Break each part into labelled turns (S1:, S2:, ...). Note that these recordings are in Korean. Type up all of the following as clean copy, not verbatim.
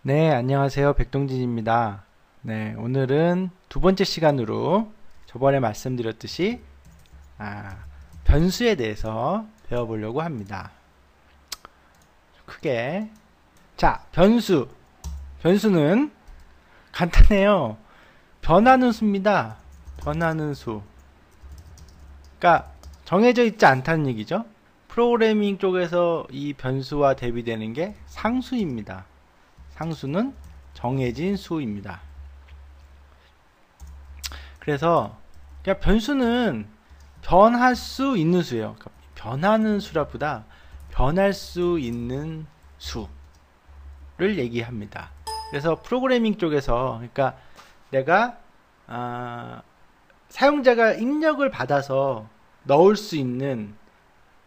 S1: 네, 안녕하세요. 백동진입니다. 네, 오늘은 두 번째 시간으로 저번에 말씀드렸듯이 변수에 대해서 배워보려고 합니다. 크게. 자, 변수. 변수는 간단해요. 변하는 수입니다. 변하는 수. 그러니까 정해져 있지 않다는 얘기죠. 프로그래밍 쪽에서 이 변수와 대비되는 게 상수입니다. 상수는 정해진 수입니다. 그래서 그냥 변수는 변할 수 있는 수예요. 그러니까 변하는 수라보다 변할 수 있는 수를 얘기합니다. 그래서 프로그래밍 쪽에서 그러니까 내가 사용자가 입력을 받아서 넣을 수 있는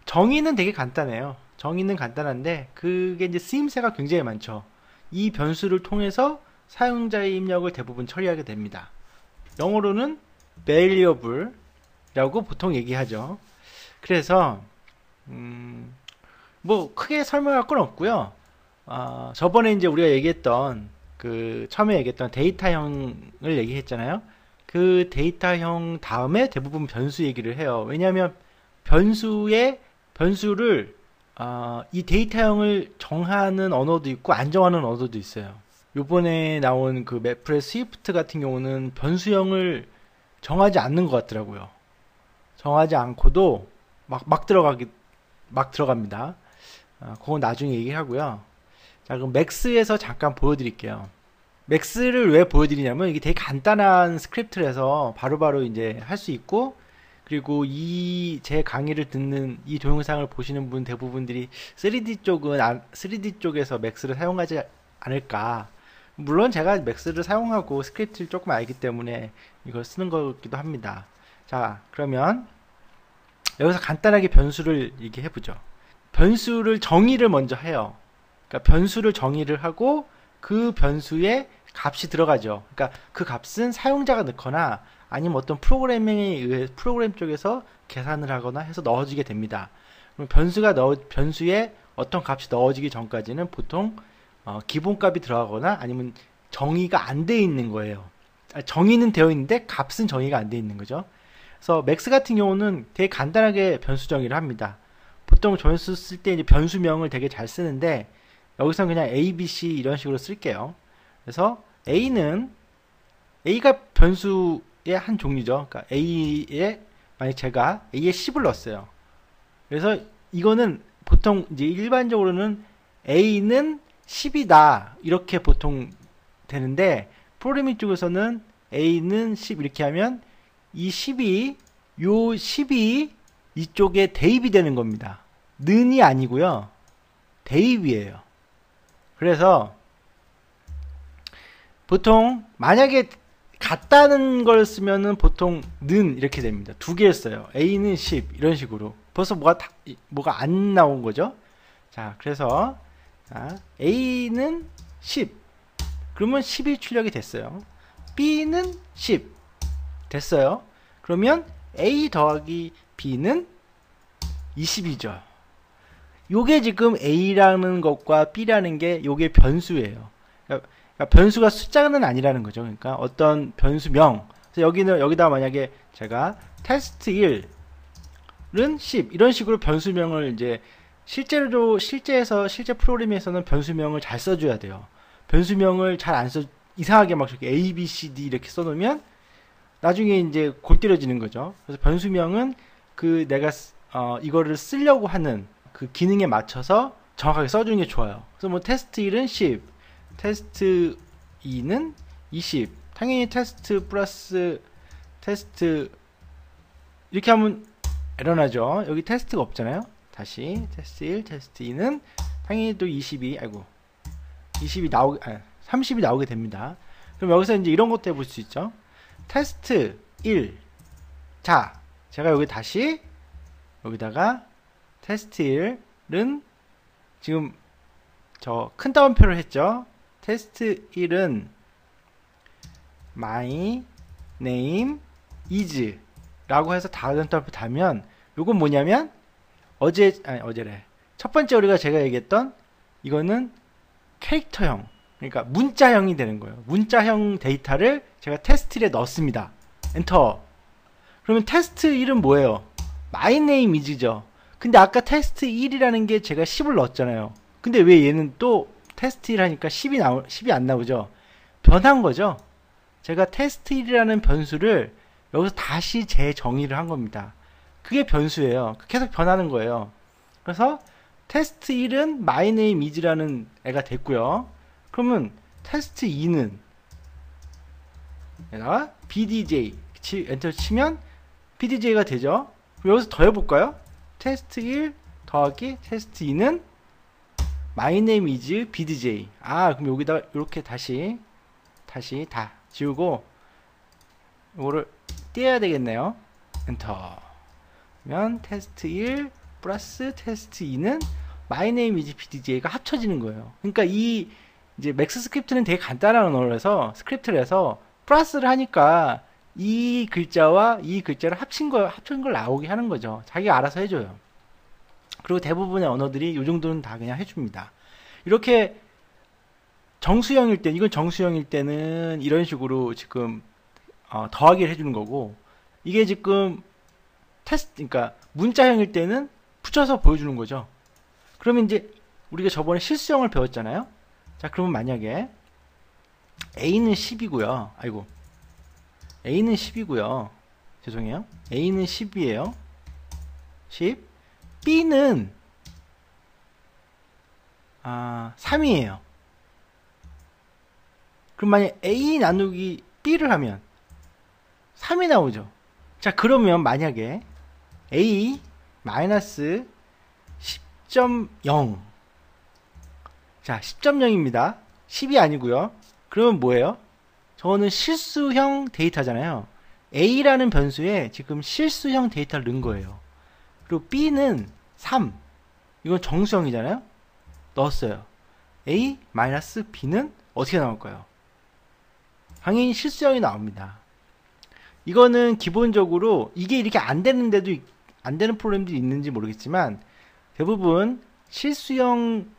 S1: 정의는 되게 간단해요. 정의는 간단한데 그게 이제 쓰임새가 굉장히 많죠. 이 변수를 통해서 사용자의 입력을 대부분 처리하게 됩니다. 영어로는 variable라고 보통 얘기하죠. 그래서 뭐 크게 설명할 건 없고요. 저번에 이제 우리가 얘기했던 처음에 얘기했던 데이터형을 얘기했잖아요. 그 데이터형 다음에 대부분 변수 얘기를 해요. 왜냐하면 변수를 이 데이터형을 정하는 언어도 있고 안 정하는 언어도 있어요. 요번에 나온 그 매플의 스위프트 같은 경우는 변수형을 정하지 않는 것 같더라고요. 정하지 않고도 막 들어갑니다. 그건 나중에 얘기하고요. 자, 그럼 맥스에서 잠깐 보여드릴게요. 맥스를 왜 보여드리냐면 이게 되게 간단한 스크립트라서 바로바로 이제 할 수 있고, 그리고 제 강의를 듣는 이 동영상을 보시는 분 대부분들이 3D 쪽에서 맥스를 사용하지 않을까. 물론 제가 맥스를 사용하고 스크립트를 조금 알기 때문에 이걸 쓰는 거기도 합니다. 자, 그러면 여기서 간단하게 변수를 얘기해 보죠. 변수를 정의를 먼저 해요. 그러니까 변수를 정의를 하고 그 변수에 값이 들어가죠. 그러니까 그 값은 사용자가 넣거나 아니면 어떤 프로그램에 의해 프로그램 쪽에서 계산을 하거나 해서 넣어지게 됩니다. 그럼 변수에 어떤 값이 넣어지기 전까지는 보통 기본값이 들어가거나 아니면 정의가 안 돼 있는 거예요. 정의는 되어 있는데 값은 정의가 안 돼 있는 거죠. 그래서 맥스 같은 경우는 되게 간단하게 변수 정의를 합니다. 보통 변수 쓸 때 이제 변수명을 되게 잘 쓰는데 여기서는 그냥 A, B, C 이런 식으로 쓸게요. 그래서 A가 변수의 한 종류죠. 그러니까 만약 제가 A에 10을 넣었어요. 그래서 이거는 보통 이제 일반적으로는 A는 10이다. 이렇게 보통 되는데, 프로그래밍 쪽에서는 A는 10 이렇게 하면 이 10이 이쪽에 대입이 되는 겁니다. 는이 아니고요. 대입이에요. 그래서 보통 만약에 같다는 걸 쓰면은 보통 는 이렇게 됩니다. 두 개를 써요. A는 10 이런 식으로. 벌써 뭐가 안 나온 거죠. 자, 그래서 A는 10 그러면 10이 출력이 됐어요. B는 10 됐어요. 그러면 A 더하기 B는 20이죠. 요게 지금 A라는 것과 B라는 게 요게 변수예요. 그러니까 변수가 숫자는 아니라는 거죠. 그러니까 어떤 변수명. 그래서 여기다 만약에 제가 테스트 1은 10 이런 식으로 변수명을 이제 실제 프로그램에서는 변수명을 잘 써줘야 돼요. 변수명을 잘 안 이상하게 막 이렇게 A, B, C, D 이렇게 써놓으면 나중에 이제 골 때려지는 거죠. 그래서 변수명은 내가 이거를 쓰려고 하는 그 기능에 맞춰서 정확하게 써주는 게 좋아요. 그래서 뭐 테스트 1은 10, 테스트 2는 20. 당연히 테스트 플러스 테스트 이렇게 하면 에러나죠. 여기 테스트가 없잖아요. 다시 테스트 1, 테스트 2는 당연히 또 30이 나오게 됩니다. 그럼 여기서 이제 이런 것도 해볼 수 있죠. 테스트 1. 자, 제가 여기다가 테스트 1은 지금 저 큰 따옴표를 했죠. 테스트 1은 my name is 라고 해서 다른 따옴표 달면 요건 뭐냐면 어제래. 첫 번째 제가 얘기했던 이거는 캐릭터형 그러니까 문자형이 되는 거예요. 문자형 데이터를 제가 테스트1에 넣습니다. 엔터. 그러면 테스트1은 뭐예요? my name is죠. 근데 아까 테스트1이라는 게 제가 10을 넣었잖아요. 근데 왜 얘는 또 테스트1 하니까 10이 안 나오죠? 변한 거죠. 제가 테스트1이라는 변수를 여기서 다시 재정의를 한 겁니다. 그게 변수예요. 계속 변하는 거예요. 그래서 테스트1은 my name is라는 애가 됐고요. 그러면 테스트2는 여기다가 bdj 엔터 치면 bdj가 되죠. 여기서 더 해볼까요? 테스트1 더하기 테스트2는 my name is bdj. 그럼 여기다가 이렇게 다시 다 지우고 이거를 떼야 되겠네요. 엔터. 그러면 테스트1 플러스 테스트2는 my name is bdj가 합쳐지는 거예요. 그러니까 이 이제 맥스 스크립트는 되게 간단한 언어라서 스크립트라서 플러스를 하니까 이 글자와 이 글자를 합친 걸 나오게 하는 거죠. 자기가 알아서 해줘요. 그리고 대부분의 언어들이 이 정도는 다 그냥 해줍니다. 이렇게 정수형일 때, 이건 정수형일 때는 이런 식으로 지금 더하기를 해주는 거고, 이게 지금 그러니까 문자형일 때는 붙여서 보여주는 거죠. 그러면 이제 우리가 저번에 실수형을 배웠잖아요. 자, 그러면 만약에 A는 10이고요. A는 10이고요. 죄송해요. A는 10이에요. 10. B는 3이에요. 그럼 만약 A 나누기 B를 하면 3이 나오죠. 자, 그러면 만약에 A 마이너스 10.0 자, 10.0입니다. 10이 아니고요. 그러면 뭐예요? 저거는 실수형 데이터잖아요. A라는 변수에 지금 실수형 데이터를 넣은 거예요. 그리고 B는 3. 이건 정수형이잖아요. 넣었어요. A 마이너스 B는 어떻게 나올까요? 당연히 실수형이 나옵니다. 이거는 기본적으로 이게 이렇게 안 되는데도 안 되는 프로그램들이 있는지 모르겠지만 대부분 실수형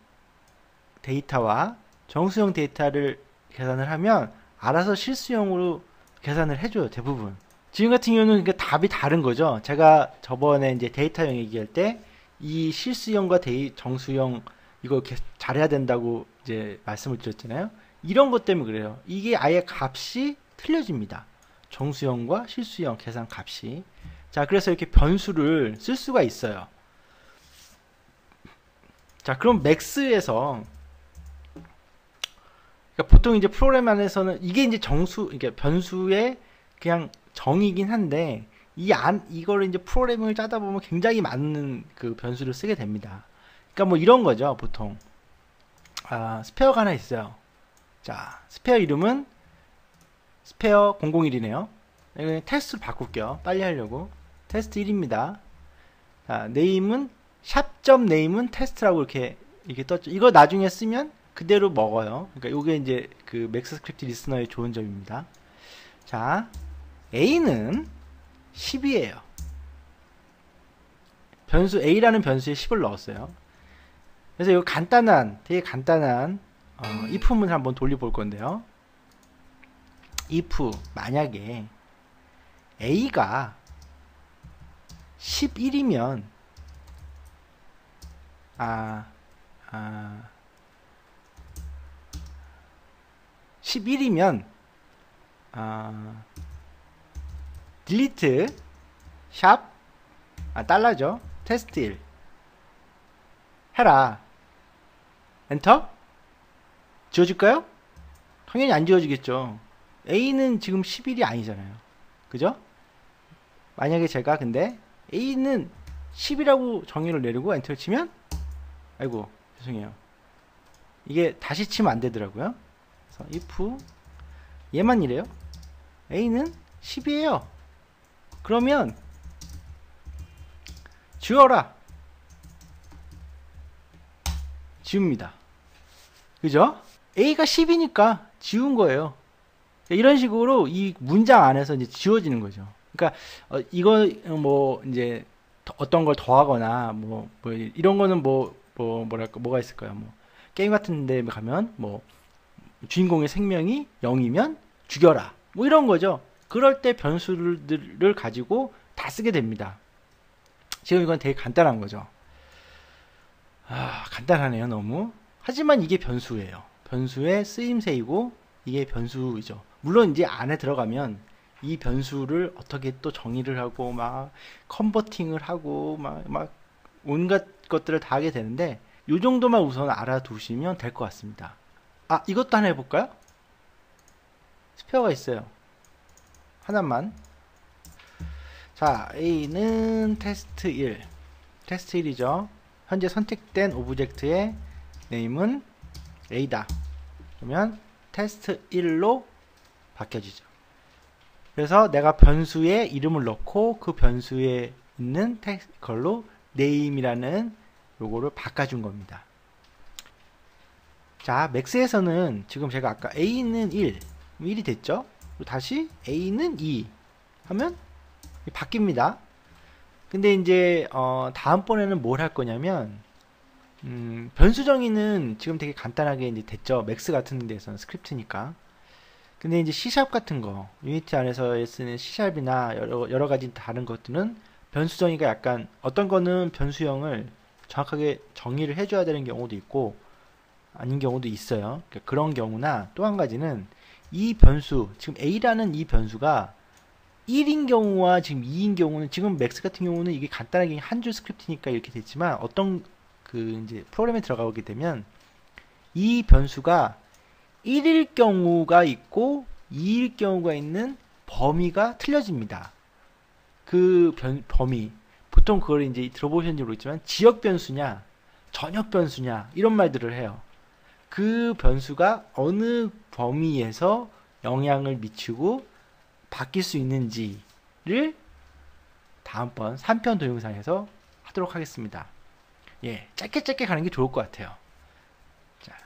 S1: 데이터와 정수형 데이터를 계산을 하면 알아서 실수형으로 계산을 해줘요. 대부분. 지금 같은 경우는 그러니까 답이 다른 거죠. 제가 저번에 이제 데이터형 얘기할 때 이 실수형과 정수형 이거 잘해야 된다고 이제 말씀을 드렸잖아요. 이런 것 때문에 그래요. 이게 아예 값이 틀려집니다. 정수형과 실수형 계산 값이. 자, 그래서 이렇게 변수를 쓸 수가 있어요. 자, 그럼 맥스에서 그러니까 보통 이제 프로그램 안에서는 이게 이제 그러니까 변수의 그냥 정의긴 한데 이거를 이제 프로그래밍을 짜다 보면 굉장히 많은 그 변수를 쓰게 됩니다. 그러니까 뭐 이런 거죠, 보통. 스페어가 하나 있어요. 자, 스페어 이름은 스페어 001이네요. 테스트로 바꿀게요. 빨리 하려고. 테스트 1입니다. 자, 네임은 샵.name은 테스트라고 이렇게 떴죠. 이거 나중에 쓰면 그대로 먹어요. 그러니까 요게 이제 그 맥스 스크립트 리스너의 좋은 점입니다. 자, A는 10이에요. 변수 A라는 변수에 10을 넣었어요. 그래서 이 되게 간단한 if문을 한번 돌려볼 건데요. if 만약에 A가 11이면 11이면 delete 샵 달러죠. 테스트 1 해라. 엔터. 지워질까요? 당연히 안 지워지겠죠. A는 지금 11이 아니잖아요. 그죠? 만약에 제가 근데 A는 10이라고 정의를 내리고 엔터를 치면 아이고 죄송해요. 이게 다시 치면 안 되더라고요. 그래서 if 얘만 이래요. A는 10이에요. 그러면 지워라. 지웁니다. 그죠? A가 10이니까 지운 거예요. 이런 식으로 이 문장 안에서 이제 지워지는 거죠. 그러니까 이거 뭐 이제 어떤 걸 더하거나 뭐 이런 거는 뭐랄까 뭐가 있을까요? 뭐 게임 같은 데 가면 뭐 주인공의 생명이 0이면 죽여라. 뭐 이런 거죠. 그럴 때 변수들을 가지고 다 쓰게 됩니다. 지금 이건 되게 간단한 거죠. 간단하네요, 너무. 하지만 이게 변수예요. 변수의 쓰임새이고 이게 변수이죠. 물론 이제 안에 들어가면 이 변수를 어떻게 또 정의를 하고 막 컨버팅을 하고 막 온갖 것들을 다 하게 되는데 이 정도만 우선 알아두시면 될 것 같습니다. 이것도 하나 해볼까요? 스페어가 있어요. 하나만. 자, A는 테스트 1. 테스트 1이죠. 현재 선택된 오브젝트의 네임은 A다. 그러면 테스트 1로 바뀌어지죠. 그래서 내가 변수에 이름을 넣고 그 변수에 있는 그걸로 name이라는 요거를 바꿔준 겁니다. 자, 맥스에서는 지금 제가 아까 A는 1이 됐죠? 그리고 다시 A는 2 하면 바뀝니다. 근데 이제 다음번에는 뭘 할 거냐면 변수 정의는 지금 되게 간단하게 이제 됐죠. 맥스 같은 데서는 스크립트니까. 근데 이제 C# 같은 거, 유니티 안에서 쓰는 C#이나 여러 가지 다른 것들은 변수 정의가 약간 어떤 거는 변수형을 정확하게 정의를 해줘야 되는 경우도 있고 아닌 경우도 있어요. 그러니까 그런 경우나 또 한 가지는 이 변수, 지금 A라는 이 변수가 1인 경우와 지금 2인 경우는 지금 맥스 같은 경우는 이게 간단하게 한 줄 스크립트니까 이렇게 됐지만 어떤 이제 프로그램에 들어가게 되면 이 변수가 1일 경우가 있고 2일 경우가 있는 범위가 틀려집니다. 그 범위 보통 그걸 이제 들어보셨는지 모르겠지만 지역 변수냐 전역 변수냐 이런 말들을 해요. 그 변수가 어느 범위에서 영향을 미치고 바뀔 수 있는지를 다음번 3편 동영상에서 하도록 하겠습니다. 짧게 가는 게 좋을 것 같아요. 자,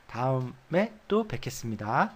S1: 다음에 또 뵙겠습니다.